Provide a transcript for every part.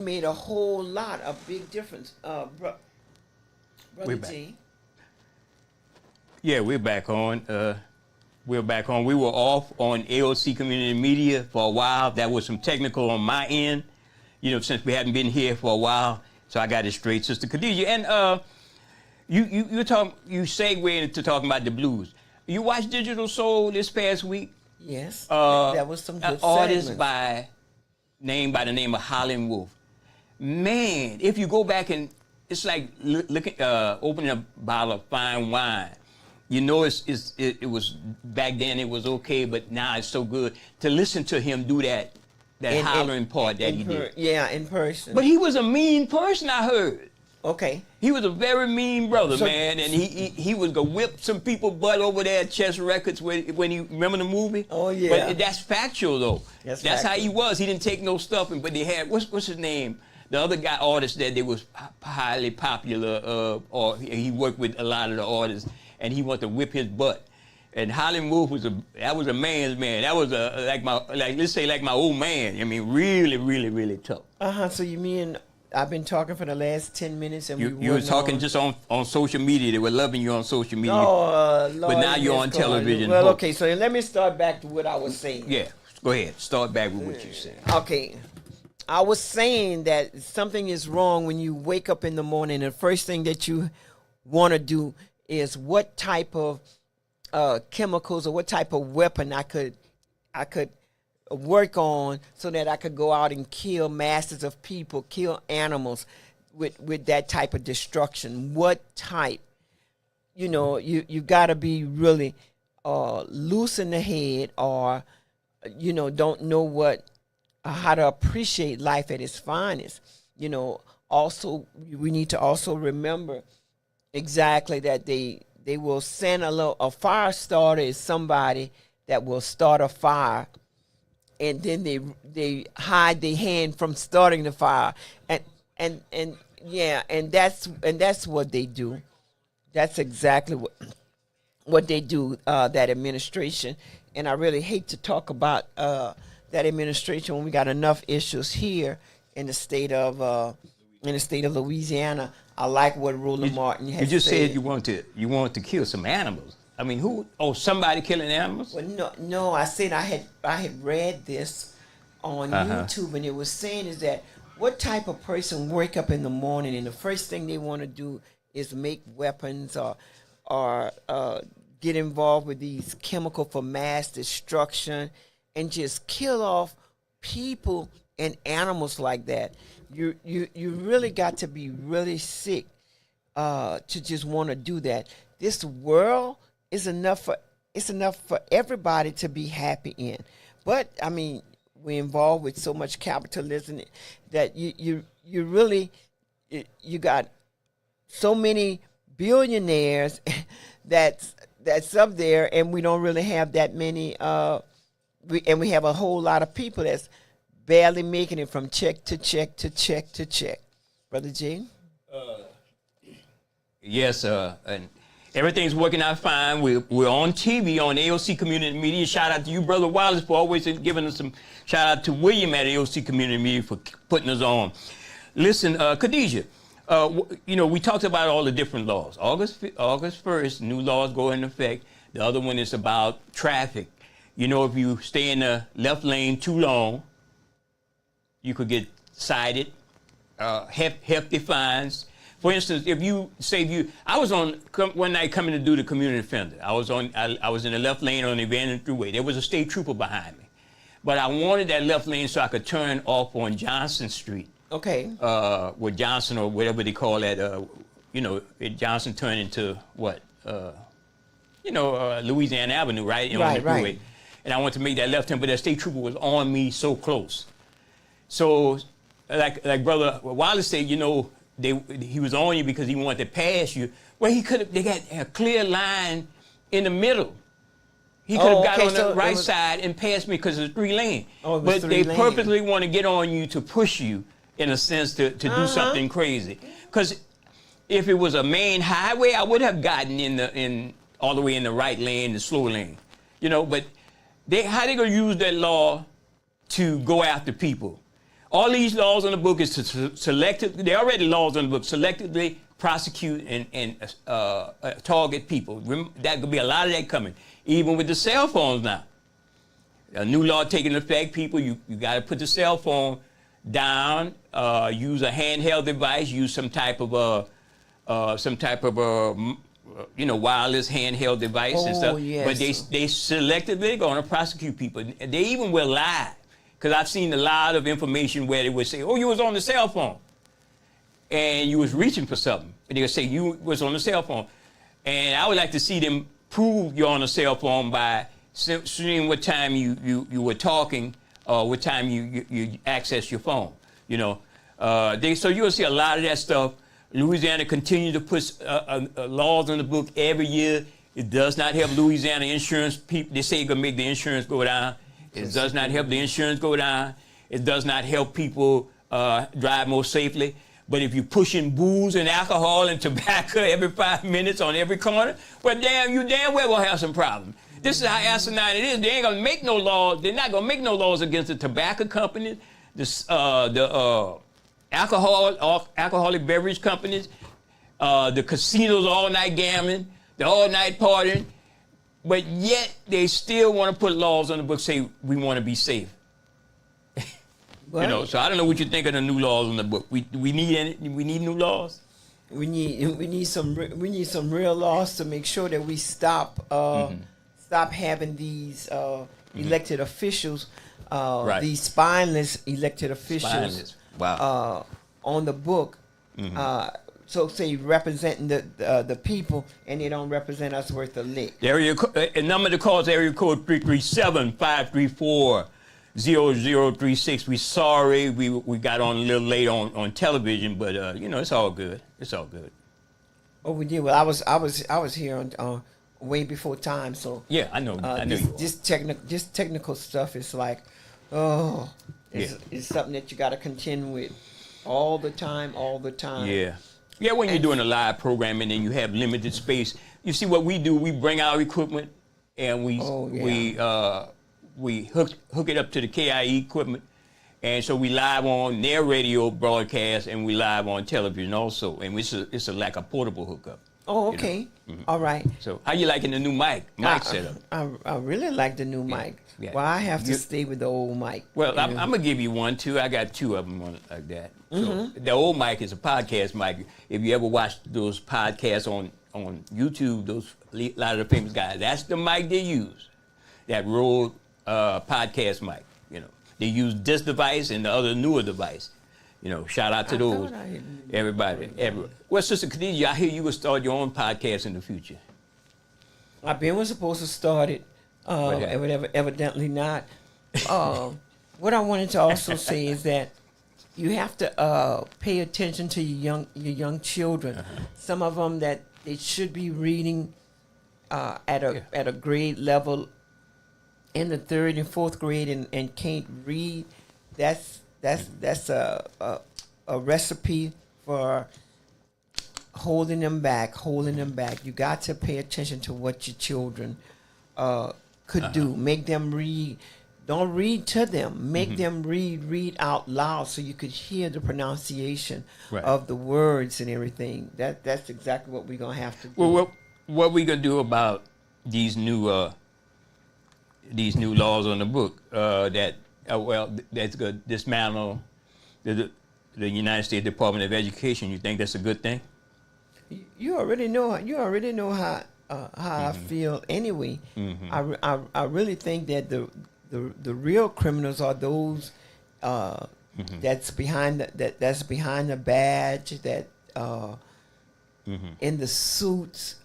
made a whole lot of big difference, We're Brother back. G. Yeah, we're back on. We're back on. We were off on AOC Community Media for a while. That was some technical on my end, since we hadn't been here for a while. So I got it straight, Sister Khadijah. And you segue into talking about the blues. You watched Digital Soul this past week? Yes, Uh, that was some an good artist segments. by the name of Holland Wolf. Man, if you go back and it's like opening a bottle of fine wine. It was back then it was okay, but now it's so good to listen to him do that hollering part that he did. Yeah, in person. But he was a mean person, I heard. Okay. He was a very mean brother, So- man, and he was gonna whip some people butt over there at Chess Records when you remember the movie. Oh, yeah. But that's factual though. That's how he factual. was. He didn't take no stuffing, but they had what's his name? The other guy artist that they was highly popular, or he worked with a lot of the artists, and he wanted to whip his butt. And Holland Wolf was a man's man. That was let's say like my old man. I mean, really, really, really tough. So you mean I've been talking for the last 10 minutes and You were wasn't talking on? just on social media. They were loving you on social media. Oh, Lord, But now you're on yes, God. television. Well, Hope. okay, so let me start back to what I was saying. Yeah, go ahead. Start back with what you said. Okay. I was saying that something is wrong when you wake up in the morning and the first thing that you want to do is what type of chemicals or what type of weapon I could work on so that I could go out and kill masses of people, kill animals with that type of destruction. What type? You got to be really loose in the head, or don't know how to appreciate life at its finest. Also we need to also remember exactly that they will send a fire starter is somebody that will start a fire, and then they hide their hand from starting the fire, and that's what they do. That's exactly what they do. That administration, and I really hate to talk about that administration when we got enough issues here in the state of Louisiana. I like what Roland Martin has You just said. said you want to kill some animals. I mean, who? Oh, somebody killing animals? Well, no. I said I had read this on YouTube, and it was saying is that what type of person wake up in the morning and the first thing they want to do is make weapons or get involved with these chemical for mass destruction and just kill off people and animals like that. You really got to be really sick to just want to do that. This world is enough for everybody to be happy in. But I mean, we're involved with so much capitalism that you really got so many billionaires that's up there, and we don't really have that many. We have a whole lot of people that's barely making it from check to check to check to check. Brother G? Yes, and everything's working out fine. We're on TV on AOC Community Media. Shout out to you, Brother Wallace, for always giving us some. Shout out to William at AOC Community Media for putting us on. Listen, Khadijah, we talked about all the different laws. August 1st, new laws go into effect. The other one is about traffic. If you stay in the left lane too long, you could get cited, hefty fines. For instance, I was on one night coming to do the community defender. I was in the left lane on the Evander Thruway. There was a state trooper behind me, but I wanted that left lane so I could turn off on Johnson Street. Okay. With Johnson or whatever they call that. Johnson turned into what? Louisiana Avenue, right? On the Thruway. Right. And I wanted to make that left turn, but that state trooper was on me so close. So, like Brother Wallace said, he was on you because he wanted to pass you. Well, they got a clear line in the middle. He could have got on the right side and passed me because it's 3-lane. But they purposely want to get on you to push you, in a sense, to do something crazy. Because if it was a main highway, I would have gotten all the way in the right lane, the slow lane. But how they gonna use that law to go after people? All these laws on the book is to selectively, they're already laws on the book, selectively prosecute and target people. That could be a lot of that coming. Even with the cell phones now. A new law taking effect, people, you got to put the cell phone down, use a handheld device, use some type of wireless handheld device and stuff. Yes. But they selectively going to prosecute people. They even will lie. Because I've seen a lot of information where they would say, oh, you was on the cell phone. And you was reaching for something. And they would say, you was on the cell phone. And I would like to see them prove you're on the cell phone by seeing what time you were talking or what time you access your phone. So you'll see a lot of that stuff. Louisiana continue to put laws on the book every year. It does not help Louisiana insurance people. They say it's going to make the insurance go down. It does not help the insurance go down. It does not help people drive more safely. But if you're pushing booze and alcohol and tobacco every 5 minutes on every corner, well, you damn well gonna have some problems. This is how asinine it is. They ain't gonna make no laws. They're not gonna make no laws against the tobacco companies, the alcoholic beverage companies, the casinos, all-night gambling, the all-night partying. But yet they still want to put laws on the book say we want to be safe. Right. So I don't know what you think of the new laws on the book. We need new laws. We need some real laws to make sure that we stop having these elected officials, right. these spineless elected officials Spineless. Wow. on the book. So say representing the people, and they don't represent us worth a lick. The number to call is area code 337-534-0036. We sorry we got on a little late on television, but it's all good. It's all good. Oh, we did. Well, I was here on way before time. So yeah, I know. I know this technical stuff is like, it's something that you got to contend with all the time. Yeah. Yeah, when you're doing a live programming and you have limited space, you see what we do, we bring our equipment and we hook it up to the KIE equipment. And so we live on their radio broadcast and we live on television also. And it's like a portable hookup. Oh, okay. All right. So how you liking the new mic setup? I really like the new mic. Yeah. Well, I have to stay with the old mic. Well, I'm going to give you one, too. I got two of them like that. So the old mic is a podcast mic. If you ever watch those podcasts on YouTube, a lot of the famous guys, that's the mic they use, that Rode podcast mic. They use this device and the other newer device. Shout out to those. Everybody. Well, Sister Khadijah, I hear you will start your own podcast in the future. I've been supposed to start it. Evidently not. What I wanted to also say is that you have to pay attention to your young children. Some of them that they should be reading at a grade level in the 3rd and 4th grade and can't read. That's a recipe for holding them back. You got to pay attention to what your children could do. Make them read. Don't read to them. Make them read out loud so you could hear the pronunciation of the words and everything. That's exactly what we're going to have to do. Well, what we going to do about these new laws on the book that's going to dismantle the United States Department of Education? You think that's a good thing? You already know how I feel anyway. I really think that the real criminals are those that's behind the badge, that in the suits,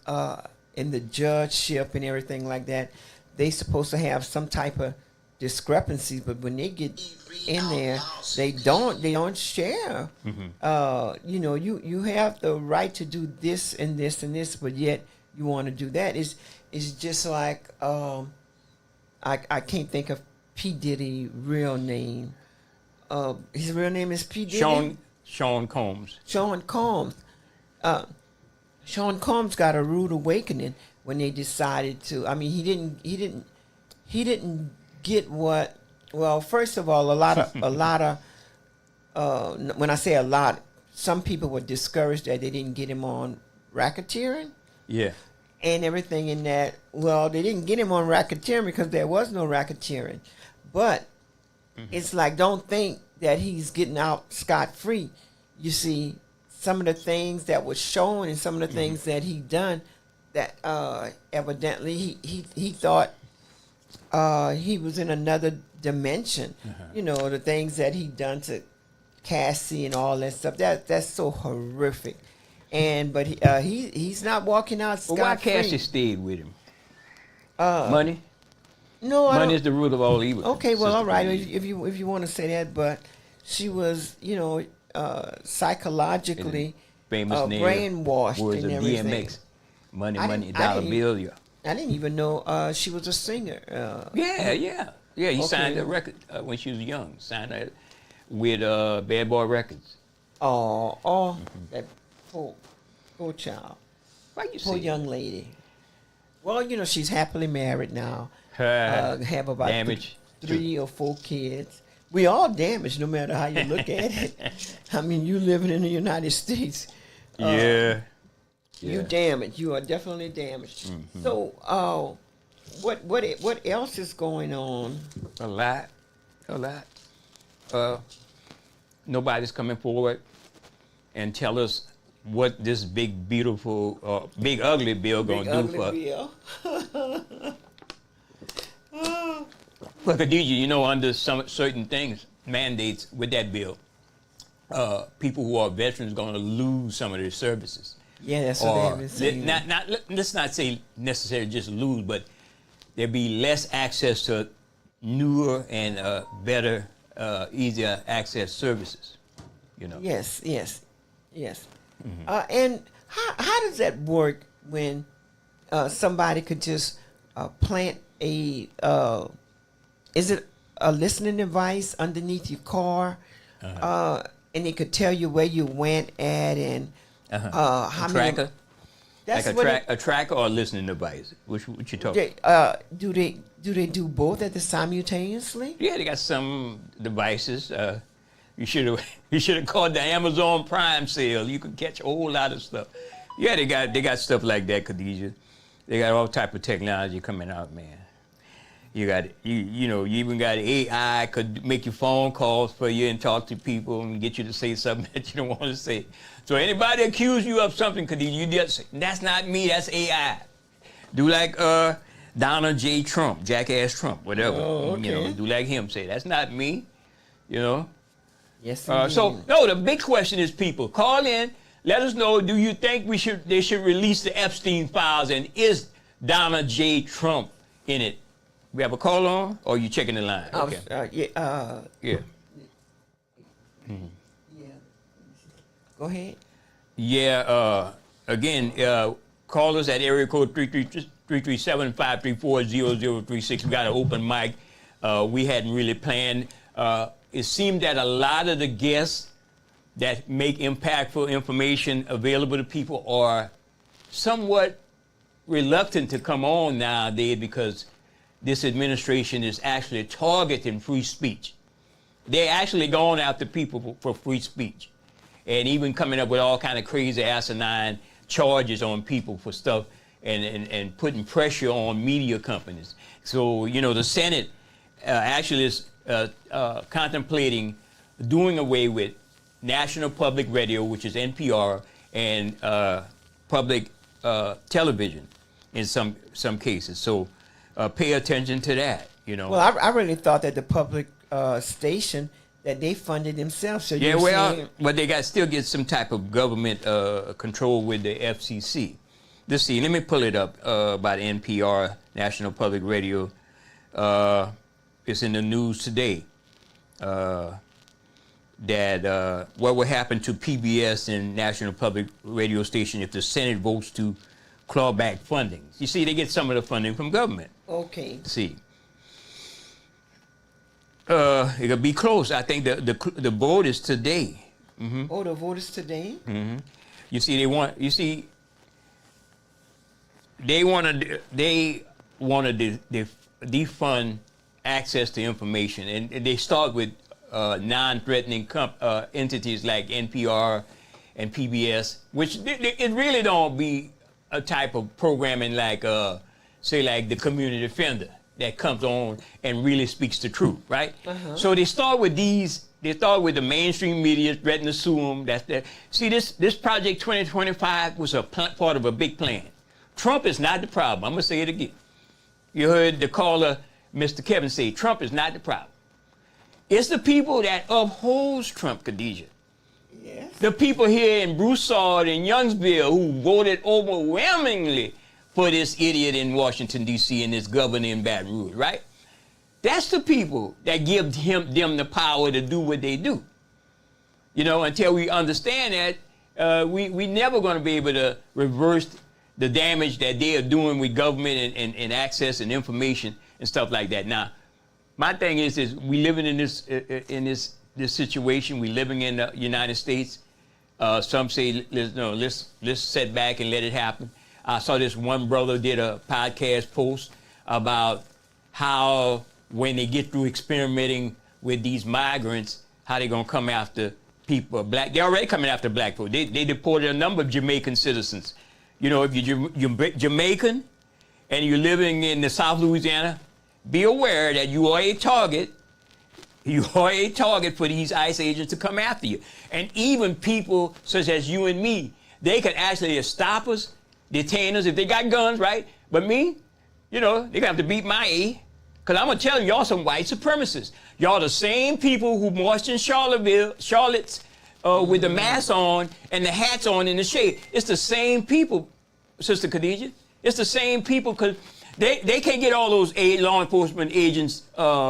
in the judgeship and everything like that. They supposed to have some type of discrepancies, but when they get in there, they don't share. You have the right to do this and this and this, but yet you want to do that. It's just like I can't think of P. Diddy's real name. His real name is P. Diddy? Sean Combs. Sean Combs. Sean Combs got a rude awakening when they decided to. I mean, he didn't get what. Well, first of all, a lot of when I say a lot, some people were discouraged that they didn't get him on racketeering. Yeah. And everything in that. Well, they didn't get him on racketeering because there was no racketeering. But it's like, don't think that he's getting out scot-free. You see, some of the things that were shown and some of the things that he done that evidently he thought he was in another dimension. You know, the things that he done to Cassie and all that stuff. That's so horrific. But he's not walking out scot-free. But why Cassie stayed with him? Money? No, money is the root of all evil. Okay, well, Sister all right, Khadijah. if you want to say that, but she was, psychologically Famous name, brainwashed words and of everything. DMX. Money, I money, didn't- I dollar didn't- bill. Yeah. I didn't even know she was a singer. Yeah. He signed a record when she was young. Signed it with Bad Boy Records. That poor child, Why you poor say young lady. Well, she's happily married now. that? Have about Damage. 3 or 4 kids. We all damaged, no matter how you look at it. I mean, you living in the United States. Yeah. You damaged. You are definitely damaged. So, what else is going on? A lot. Nobody's coming forward and tell us what this big, beautiful, big, ugly bill Big gonna do ugly for. bill. But Khadijah, under some certain things, mandates with that bill, people who are veterans gonna lose some of their services. Yeah, that's what they have been saying. Let's not say necessarily just lose, but there'll be less access to newer and better, easier access services. Yes. And how does that work when somebody could just plant a is it a listening device underneath your car, and it could tell you where you went at and how A many. tracker, That's like what a tracker or a listening device. What you talking? do they do both at the simultaneously? Yeah, they got some devices. You should have called the Amazon Prime sale. You could catch a whole lot of stuff. Yeah, they got stuff like that, Khadijah. They got all type of technology coming out, man. You got you even got AI could make your phone calls for you and talk to people and get you to say something that you don't want to say. So anybody accuse you of something, Khadijah, you just say, that's not me, that's AI. Do like Donald J. Trump, Jackass Trump, whatever. Oh, okay. Do like him, say that's not me. Yes. So no, the big question is, people call in, let us know. Do you think they should release the Epstein files, and is Donald J. Trump in it? We have a call on, or you checking the line? Okay. Yeah. Go ahead. Yeah. Again, call us at area code 337-534-0036. We got an open mic. We hadn't really planned. It seemed that a lot of the guests that make impactful information available to people are somewhat reluctant to come on nowadays because this administration is actually targeting free speech. They're actually going after people for free speech and even coming up with all kind of crazy asinine charges on people for stuff and putting pressure on media companies. So, the Senate actually is contemplating doing away with National Public Radio, which is NPR, and public television in some cases. So pay attention to that, Well, I really thought that the public station that they funded themselves. So yeah, but they still get some type of government control with the FCC. Let's see. Let me pull it up about NPR, National Public Radio. It's in the news today that what will happen to PBS and National Public Radio Station if the Senate votes to claw back funding. You see, they get some of the funding from government. Okay. See. It'll be close. I think the vote is today. Mm-hmm. Oh, the vote is today? Mm-hmm. You see, they want to defund access to information, and they start with non-threatening entities like NPR and PBS, which it really don't be a type of programming like, say, like the Community Defender that comes on and really speaks the truth, right? So they start with these. They start with the mainstream media threatening to sue them. See, this Project 2025 was a part of a big plan. Trump is not the problem. I'm gonna say it again. You heard the caller, Mr. Kevin, say Trump is not the problem. It's the people that upholds Trump, Khadijah. Yes. The people here in Broussard and Youngsville who voted overwhelmingly for this idiot in Washington, D.C. and this governor in Baton Rouge, right? That's the people that give them the power to do what they do. You know, until we understand that, we never going to be able to reverse the damage that they are doing with government and access and information and stuff like that. Now, my thing is we living in this situation. We living in the United States. Some say let's sit back and let it happen. I saw this one brother did a podcast post about how when they get through experimenting with these migrants, how they gonna come after people, black. They're already coming after black folk. They deported a number of Jamaican citizens. You know, if you're Jamaican and you're living in the South Louisiana, be aware that you are a target. You are a target for these ICE agents to come after you. And even people such as you and me, they can actually stop us, detain us if they got guns, right? But me, you know, they're gonna have to beat my A. Because I'm gonna tell you, y'all some white supremacists. Y'all the same people who marched in Charlotte's with the masks on and the hats on in the shade. It's the same people, Sister Khadijah. It's the same people because they can't get all those law enforcement agents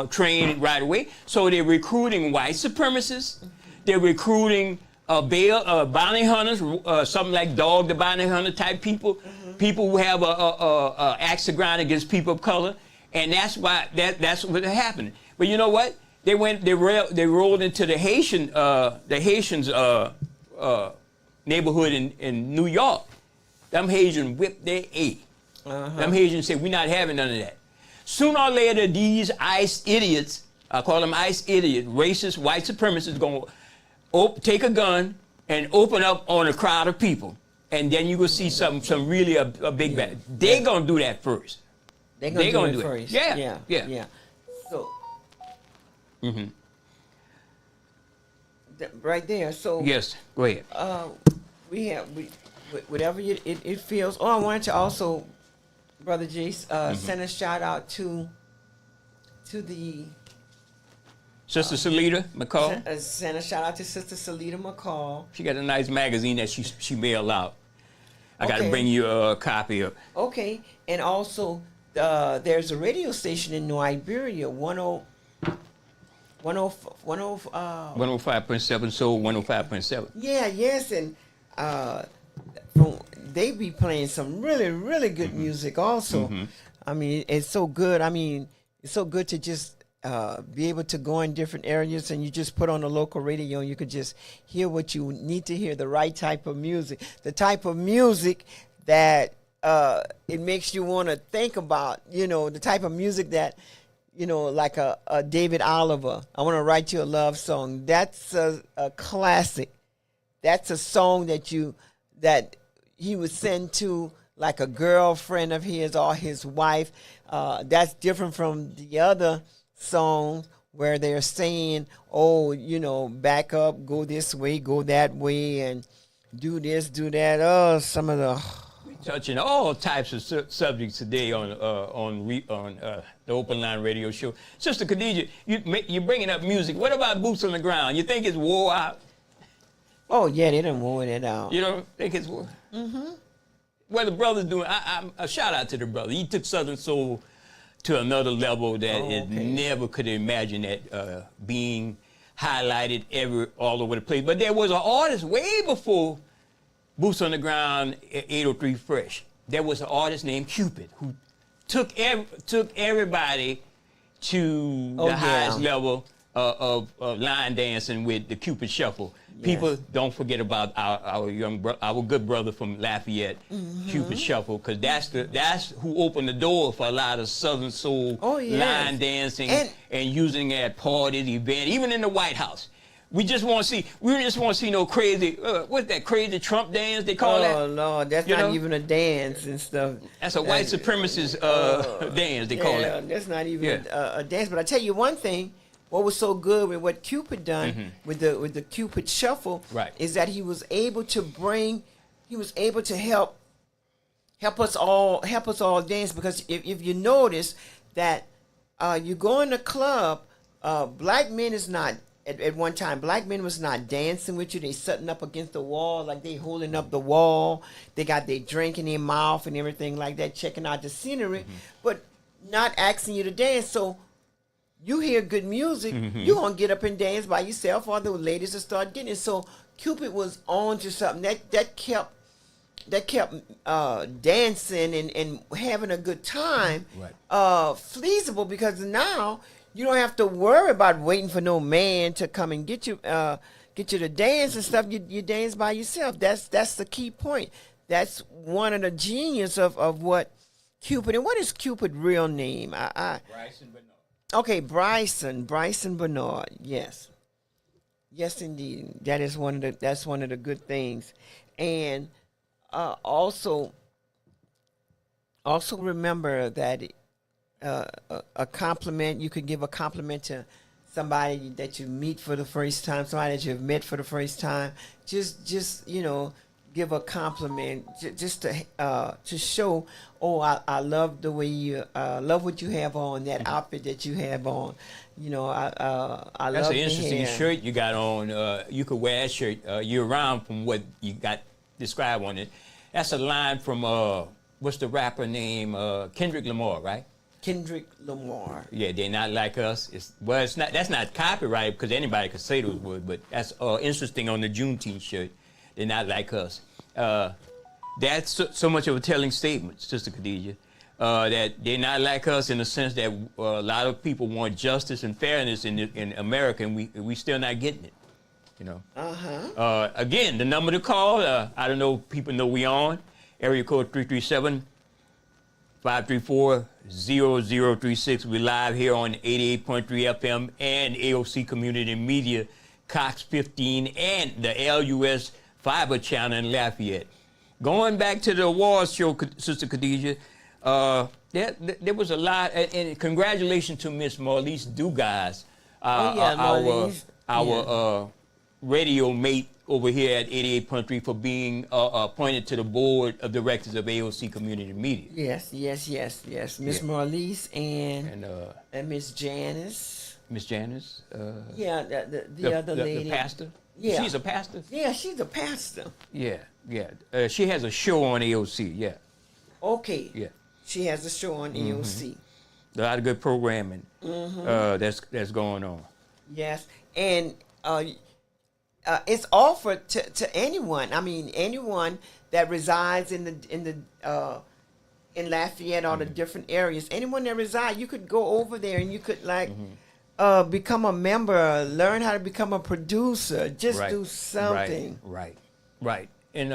trained right away. So they're recruiting white supremacists. They're recruiting bounty hunters, something like Dog the Bounty Hunter type people, people who have a axe to grind against people of color, and that's why that's what's happening. But you know what? They rolled into the Haitians neighborhood in New York. Them Haitians whipped their A. Them Haitians said, we're not having none of that. Sooner or later, these ICE idiots, I call them ICE idiots, racist, white supremacists, going to take a gun and open up on a crowd of people. And then you will see some really a big bad. They're going to do that first. They're going to do it first. Yeah. So, right there. So yes, go ahead. We whatever it feels. Oh, I wanted to also, Brother Jace, send a shout out to the Sister Salita McCall. Send a shout out to Sister Salita McCall. She got a nice magazine that she mailed out. I got to bring you a copy of. Okay, and also there's a radio station in New Iberia, 105.7, Soul 105.7. Yeah, yes, and they be playing some really, really good music also. I mean, it's so good. I mean, it's so good to just be able to go in different areas and you just put on a local radio and you could just hear what you need to hear, the right type of music, the type of music that it makes you want to think about, you know, the type of music that, you know, like a David Oliver, I Want to Write You a Love Song. That's a classic. That's a song that he would send to like a girlfriend of his or his wife. That's different from the other songs where they're saying, oh, you know, back up, go this way, go that way, and do this, do that. Oh, some of the... Touching all types of subjects today on the Open Line Radio Show. Sister Khadijah, you're bringing up music. What about Boots on the Ground? You think it's wore out? Oh, yeah, they done wore it out. You don't think it's wore? What the brother's doing, a shout out to the brother. He took Southern Soul to another level that it never could imagine that being highlighted all over the place. But there was an artist way before Boots on the Ground, 803 Fresh. There was an artist named Cupid who took everybody to the highest level of line dancing with the Cupid Shuffle. People don't forget about our good brother from Lafayette, Cupid Shuffle, because that's who opened the door for a lot of Southern soul line dancing and using it at parties, events, even in the White House. We just want to see no crazy, what's that crazy Trump dance they call that? Oh, Lord, that's not even a dance and stuff. That's a white supremacist dance, they call it. That's not even a dance. But I tell you one thing, what was so good with what Cupid done with the Cupid Shuffle is that he was able to help us all dance, because if you notice that you go in a club, black men is not. At one time, black men was not dancing with you. They sitting up against the wall, like they holding up the wall. They got their drink in their mouth and everything like that, checking out the scenery, but not asking you to dance. So you hear good music, you're going to get up and dance by yourself, or the ladies will start getting it. So Cupid was on to something that kept dancing and having a good time feasible, because now you don't have to worry about waiting for no man to come and get you to dance and stuff. You dance by yourself. That's the key point. That's one of the genius of what Cupid. And what is Cupid's real name? Bryson Bernard. Okay, Bryson Bernard. Yes, indeed. That's one of the good things. And also remember that a compliment, you could give a compliment to somebody that you meet for the first time, somebody that you've met for the first time. Just give a compliment just to show, I love the way you love what you have on, that outfit that you have on. I love That's an the interesting hair. shirt you got on. You could wear that shirt year round from what you got described on it. That's a line from what's the rapper name? Kendrick Lamar, right? Kendrick Lamar. Yeah, they're not like us. It's not. That's not copyright, because anybody could say those words. But that's interesting on the Juneteenth shirt. They're not like us. That's so much of a telling statement, Sister Khadijah, that they're not like us in the sense that a lot of people want justice and fairness in America, and we still not getting it. Again, the number to call. I don't know. People know we on area code 337-534-0036. We're live here on 88.3 FM and AOC Community Media, Cox 15, and the LUS Fiber Channel in Lafayette. Going back to the awards show, Sister Khadijah, there was a lot, and congratulations to Miss Marlise Dugas, our radio mate over here at 88.3, for being appointed to the board of directors of AOC Community Media. Yes. Miss Marlise and Miss Janice. Miss Janice? The other lady. The pastor? Yeah. She's a pastor? Yeah, she's a pastor. Yeah. She has a show on AOC, yeah. Okay. Yeah. She has a show on AOC. A lot of good programming that's going on. Yes, and it's offered to anyone. I mean, anyone that resides in Lafayette or the different areas. Anyone that resides, you could go over there and you could become a member, learn how to become a producer, just do something. Right. And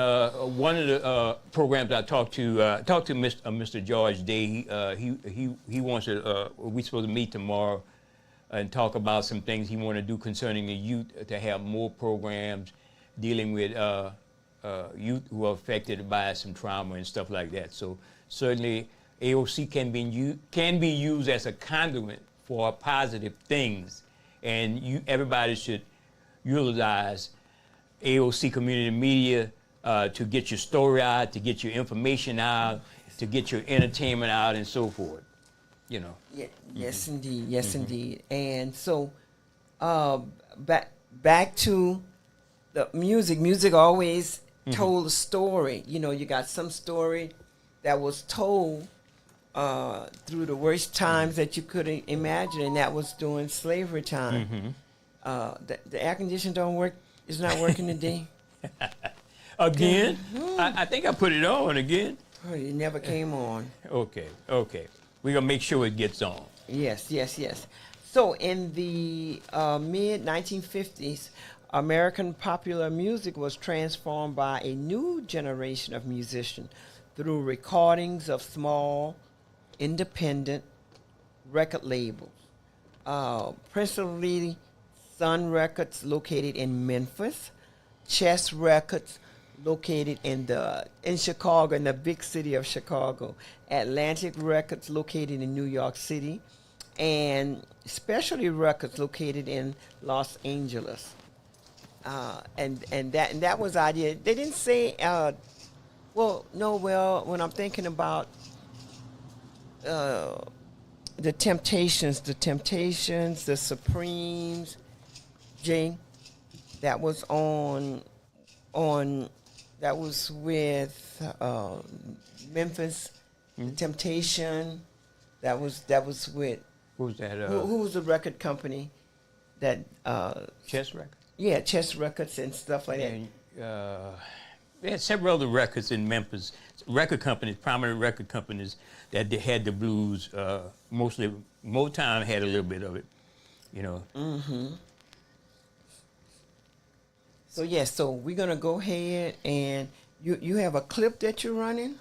one of the programs I talked to Mr. George Day. He wants to. We're supposed to meet tomorrow and talk about some things he want to do concerning the youth, to have more programs dealing with youth who are affected by some trauma and stuff like that. So certainly AOC can be used as a conduit for positive things, and everybody should utilize AOC Community Media to get your story out, to get your information out, to get your entertainment out, and so forth. Yeah, yes, indeed. Yes, indeed. And so, back to the music. Music always told a story. You got some story that was told through the worst times that you could imagine, and that was during slavery time. The air conditioner don't work. It's not working today. Again? I think I put it on again. Oh, it never came on. Okay. We're going to make sure it gets on. Yes. So in the mid 1950s, American popular music was transformed by a new generation of musicians through recordings of small, independent record labels. Principally Sun Records located in Memphis, Chess Records located in Chicago, in the big city of Chicago, Atlantic Records located in New York City, and Specialty Records located in Los Angeles. And that was the idea. They didn't say well, no, well, when I'm thinking about the Temptations, the Supremes, Jay, that was that was with Memphis, Temptation. That was with What was that? who was the record company that Chess Records? yeah, Chess Records and stuff like that. And, they had several other records in Memphis, record companies, prominent record companies that they had the blues. Mostly Motown had a little bit of it, you know. Mm-hmm. So yes, so we're gonna go ahead and you have a clip that you're running.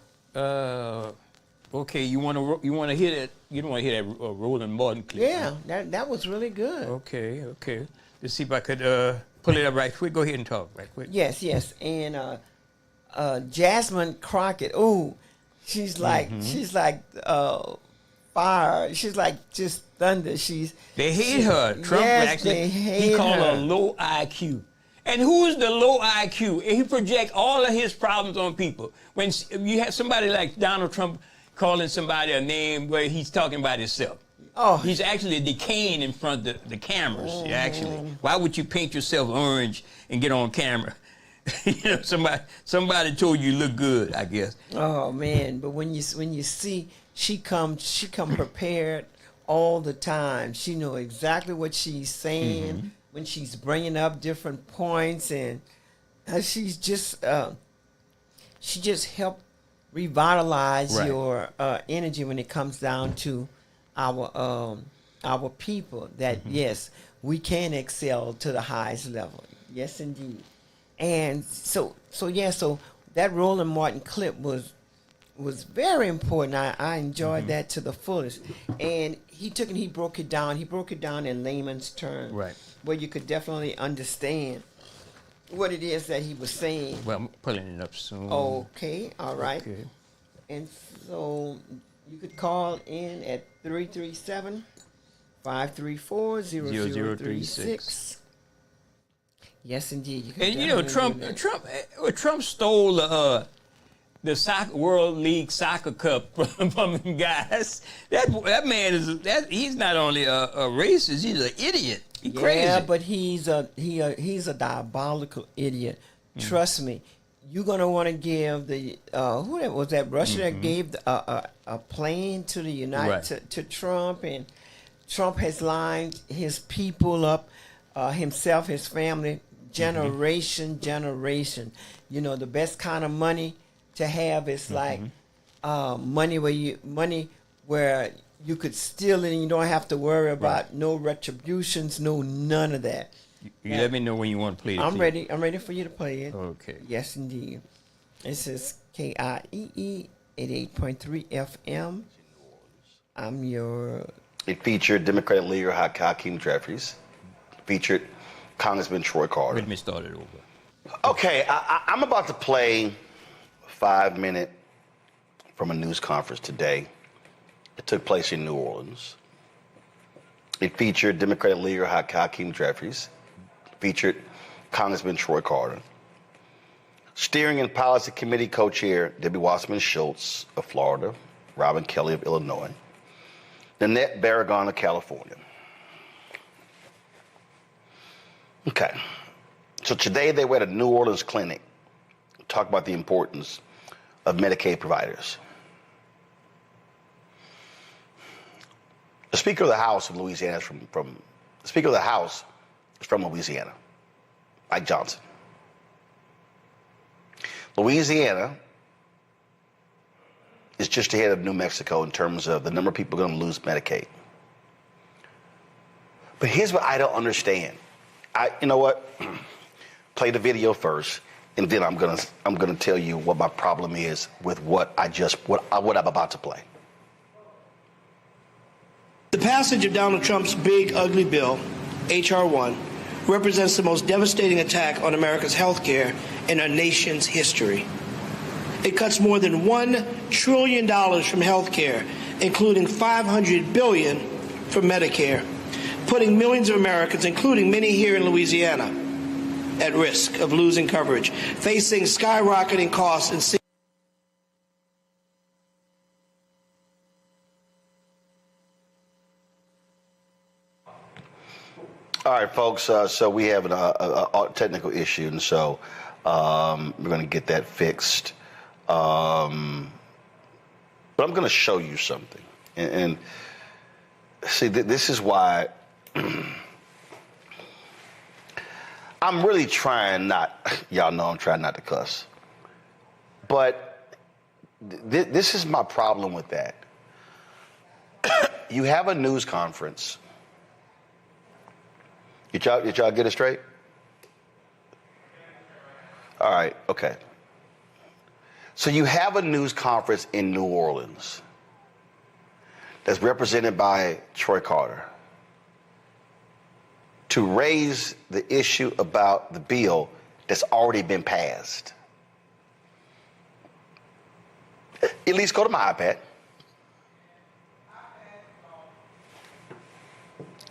Okay, you want to hear that? You don't want to hear that Roland Martin clip? Yeah, that was really good. Okay. Let's see if I could pull it up right quick. Go ahead and talk right quick. Yes, and Jasmine Crockett. Ooh, she's like fire. She's like just thunder. They hate her. Trump actually they hate he called her her low IQ. And who's the low IQ? He projects all of his problems on people. When you have somebody like Donald Trump calling somebody a name where he's talking about himself. Oh, He's actually decaying in front of the cameras, actually. Why would you paint yourself orange and get on camera? You know, somebody told you look good, I guess. oh man! But when you see she come prepared all the time. She know exactly what she's saying when she's bringing up different points, and she's just she just helped revitalize Right. your energy when it comes down to our people. That yes, we can excel to the highest level. Yes, indeed. And so that Roland Martin clip was very important. I enjoyed that to the fullest. And he took and he broke it down. He broke it down in layman's terms, Right. where you could definitely understand what it is that he was saying. Well, I'm pulling it up soon. Okay, all right. Okay. And so you could call in at 337-534-0036. Yes, indeed. You can And you know, definitely do that. Trump stole the World League soccer cup from them guys. That man he's not only a racist, he's an idiot. He's crazy. Yeah, but he's a diabolical idiot. Trust me. You're gonna want to give the who that was that Russia that gave a plane to the to Trump, and Trump has lined his people up, himself, his family, generation. You know, the best kind of money to have is like money where you could steal it and you don't have to worry about no retributions, none of that. You let me know when you want to play it. I'm ready. I'm ready for you to play it. Okay. Yes, indeed. This is KIEE 88.3 FM. I'm your. It featured Democratic leader Hakeem Jeffries. Featured Congressman Troy Carter. Let me start it over. Okay, I'm about to play 5-minute from a news conference today. It took place in New Orleans. It featured Democratic leader Hakeem Jeffries. Featured Congressman Troy Carter. Steering and Policy Committee co-chair Debbie Wasserman Schultz of Florida, Robin Kelly of Illinois, Nanette Barragan of California. Okay, so today they were at a New Orleans clinic to talk about the importance of Medicaid providers. The Speaker of the House of Louisiana is from the Speaker of the House is from Louisiana, Mike Johnson. Louisiana is just ahead of New Mexico in terms of the number of people going to lose Medicaid. But here's what I don't understand. You know what? Play the video first, and then I'm gonna tell you what my problem is with what I'm about to play. The passage of Donald Trump's big, ugly bill, H.R. 1, represents the most devastating attack on America's health care in our nation's history. It cuts more than $1 trillion from health care, including $500 billion from Medicare, putting millions of Americans, including many here in Louisiana, at risk of losing coverage, facing skyrocketing costs and All right, folks. So we have a technical issue, and so we're going to get that fixed. But I'm going to show you something, and see, this is why I'm really trying not. Y'all know I'm trying not to cuss, but this is my problem with that. You have a news conference. Did y'all get it straight? All right, okay. So you have a news conference in New Orleans that's represented by Troy Carter to raise the issue about the bill that's already been passed. At least go to my iPad.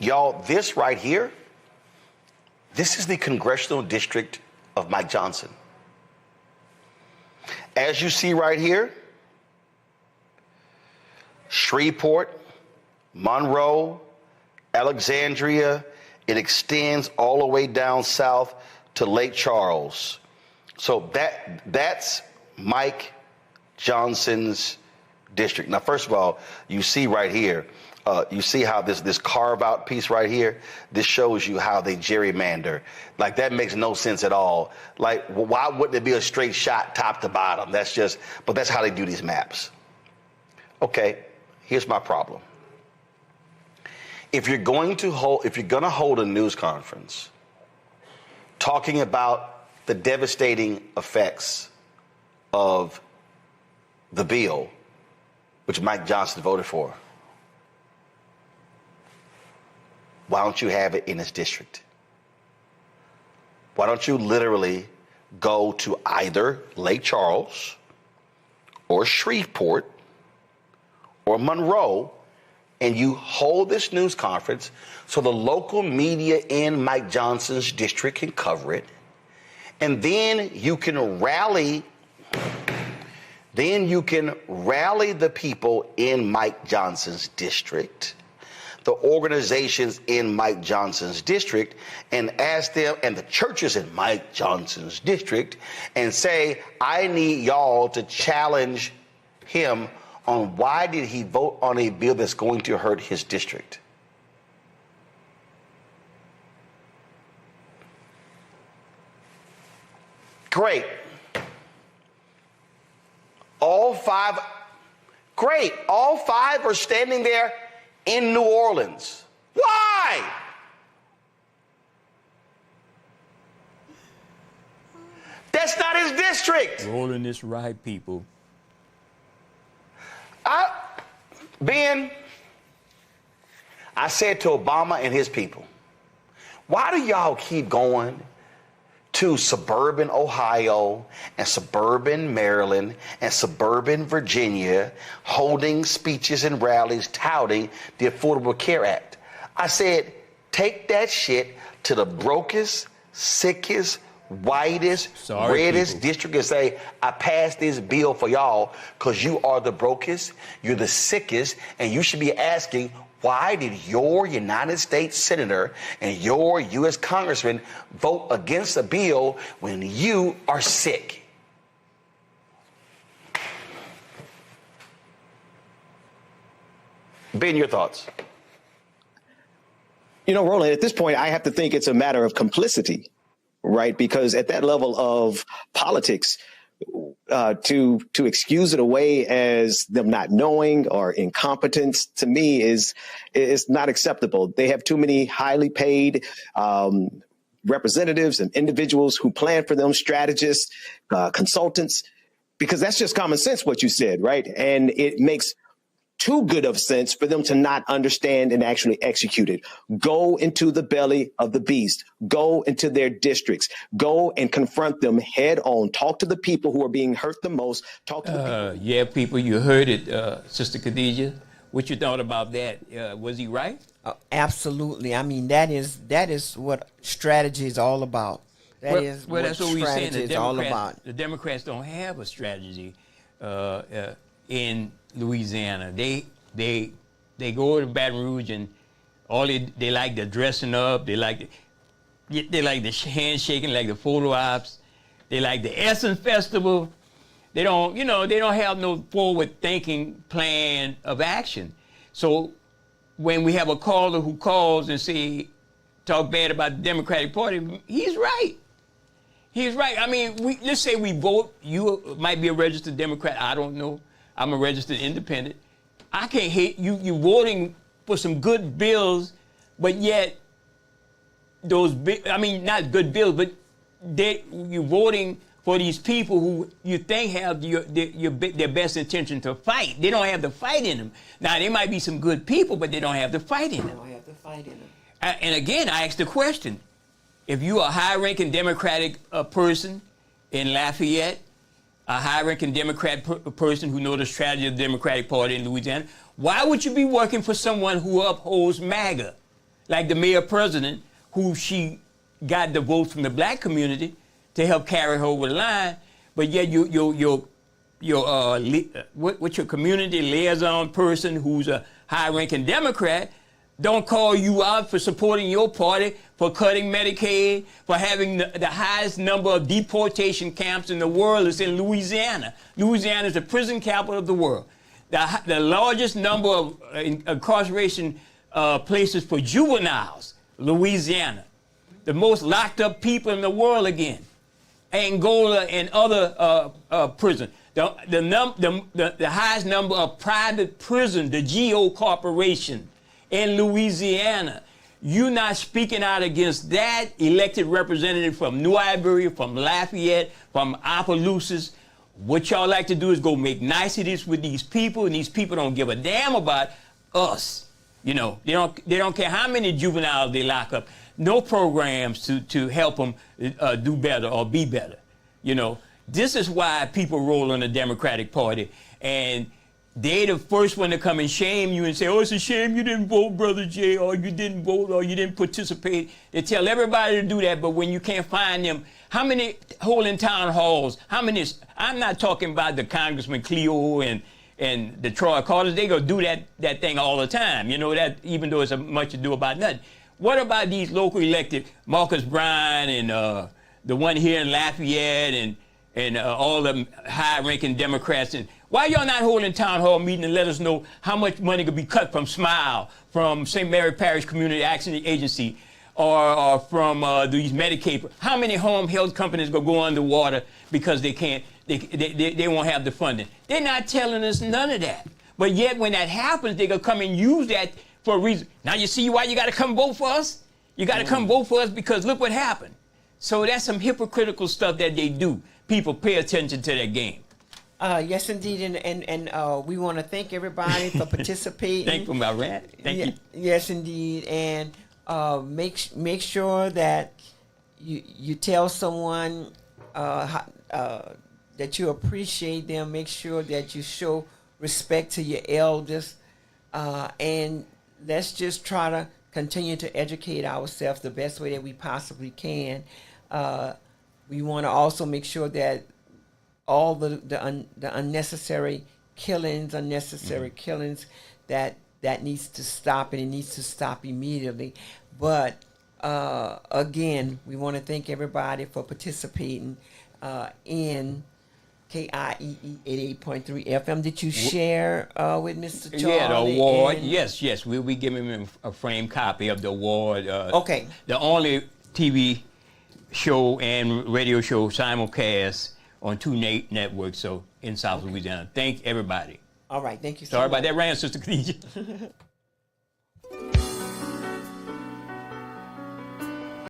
Y'all, this right here, this is the congressional district of Mike Johnson. As you see right here, Shreveport, Monroe, Alexandria, it extends all the way down south to Lake Charles. So that's Mike Johnson's district. Now, first of all, you see right here, you see how this carve out piece right here, this shows you how they gerrymander. Like, that makes no sense at all. Like, why wouldn't it be a straight shot top to bottom? But that's how they do these maps. Okay, here's my problem. If you're going to hold a news conference talking about the devastating effects of the bill, which Mike Johnson voted for, why don't you have it in his district? Why don't you literally go to either Lake Charles or Shreveport or Monroe, and you hold this news conference so the local media in Mike Johnson's district can cover it, and then you can rally the people in Mike Johnson's district, the organizations in Mike Johnson's district, and ask them, and the churches in Mike Johnson's district, and say, I need y'all to challenge him on why did he vote on a bill that's going to hurt his district. Great. All five are standing there in New Orleans. Why? That's not his district. Rolling this ride, people. Ben, I said to Obama and his people, why do y'all keep going to suburban Ohio and suburban Maryland and suburban Virginia, holding speeches and rallies touting the Affordable Care Act? I said, take that shit to the brokest, sickest, whitest, reddest district and say, I passed this bill for y'all because you are the brokest, you're the sickest, and you should be asking, why did your United States Senator and your U.S. Congressman vote against a bill when you are sick? Ben, your thoughts? You know, Roland, at this point, I have to think it's a matter of complicity, right? Because at that level of politics, to excuse it away as them not knowing or incompetence, to me is not acceptable. They have too many highly paid representatives and individuals who plan for them, strategists, consultants, because that's just common sense what you said, right? And it makes too good of sense for them to not understand and actually execute it. Go into the belly of the beast. Go into their districts. Go and confront them head on. Talk to the people who are being hurt the most. Talk to the people. Yeah, people, you heard it, Sister Khadijah. What you thought about that? Was he right? Absolutely. I mean, that is what strategy is all about. That's what we're saying. is all about. The Democrats don't have a strategy in Louisiana. They go to Baton Rouge and they like the dressing up. They like the handshaking, like the photo ops. They like the Essence Festival. They don't have no forward thinking plan of action. So when we have a caller who calls and talk bad about the Democratic Party, he's right. He's right. I mean, let's say we vote. You might be a registered Democrat. I don't know. I'm a registered independent. I can't hate you. You're voting for some good bills, but yet not good bills, but you're voting for these people who you think have their best intention to fight. They don't have the fight in them. Now, they might be some good people, but they don't have the fight in them. And again, I asked the question, if you're a high-ranking Democratic person in Lafayette, a high-ranking Democrat person who knows the strategy of the Democratic Party in Louisiana, why would you be working for someone who upholds MAGA, like the mayor president, who she got the votes from the black community to help carry her over the line, but yet your community liaison person who's a high-ranking Democrat don't call you out for supporting your party, for cutting Medicaid, for having the highest number of deportation camps in the world is in Louisiana. Louisiana is the prison capital of the world. The largest number of incarceration places for juveniles, Louisiana. The most locked up people in the world again. Angola and other prisons. The highest number of private prisons, the GO Corporation in Louisiana. You not speaking out against that elected representative from New Iberia, from Lafayette, from Opelousas. What y'all like to do is go make niceties with these people, and these people don't give a damn about us. You know, they don't care how many juveniles they lock up. No programs to help them do better or be better. You know, this is why people roll on the Democratic Party, and they the first one to come and shame you and say, oh, it's a shame you didn't vote, Brother Jay, or you didn't vote, or you didn't participate. They tell everybody to do that, but when you can't find them, how many holding town halls, I'm not talking about the Congressman Cleo and the Troy Carters, they go do that thing all the time, you know, that even though it's much ado about nothing. What about these local elected, Marcus Bryan and the one here in Lafayette and all the high-ranking Democrats? And why y'all not holding town hall meeting and let us know how much money could be cut from SMILE, from St. Mary Parish Community Action Agency, or from these Medicaid? How many home health companies go underwater because they can't, they won't have the funding? They're not telling us none of that. But yet when that happens, they're going to come and use that for a reason. Now you see why you got to come vote for us? You got to come vote for us because look what happened. So that's some hypocritical stuff that they do. People pay attention to that game. Yes, indeed, and we want to thank everybody for participating. Thank you. Yes, indeed, and make sure that you tell someone that you appreciate them. Make sure that you show respect to your elders, and let's just try to continue to educate ourselves the best way that we possibly can. We want to also make sure that all the unnecessary killings, that needs to stop, and it needs to stop immediately. But again, we want to thank everybody for participating in KIEE 88.3 FM. Did you share with Mr. Charlie? Yeah, the award. Yes. We'll be giving him a framed copy of the award. Okay. The only TV show and radio show simulcast on two networks. So in South Louisiana, thank everybody. All right, thank you so Sorry much. about that rant, Sister Khadijah.